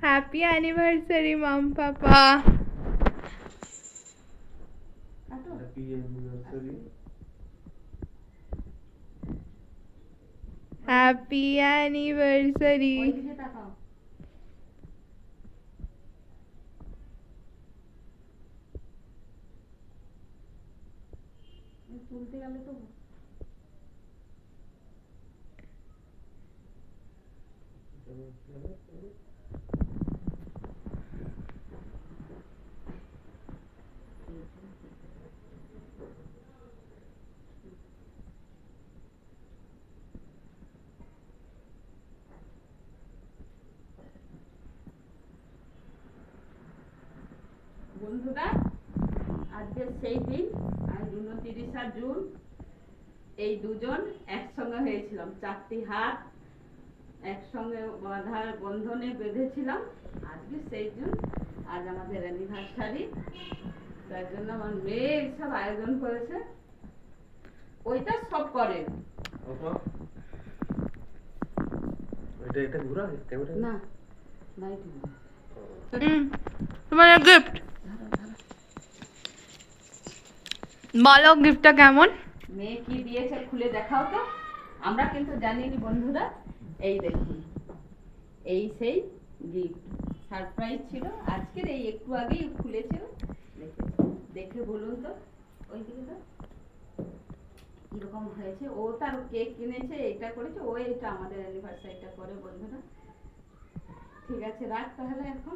Happy anniversary mum papa. Happy anniversary. Happy anniversary. ওইদিকে তাকাও। তুলতে গেলে তো বন্ধুরা, আজকে সেই দিন, আজ 29 জুন, এই দুজন একসঙ্গে হয়েছিলাম, চারটি হাত একসঙ্গে বাঁধার বন্ধনে বেঁধেছিলাম। আজকে সেই দিন, আজ আমাদের অ্যানিভার্সারি, তার জন্য আমার মেয়ে সব আয়োজন করেছে। ওইটা সব করে এটা ঘুরা ক্যামেরা না, নাই তোমার গিফট বলো, গিফটটা কেমন? মেয়ে কি দিয়েছে খুলে দেখাও তো। আমরা কিন্তু জানিনি বন্ধুরা। এই দেখুন, এই সেই গিফট, সারপ্রাইজ ছিল আজকের, এই একটু আগেই খুলেছিল। দেখে বলুন তো, ওই দিকে তো কিরকম হয়েছে। ও তার কেক কিনেছে, এটা করেছে, ও এটা আমাদের অ্যানিভার্সারিটা করে বন্ধুরা। ঠিক আছে, রাখ তাহলে এখন।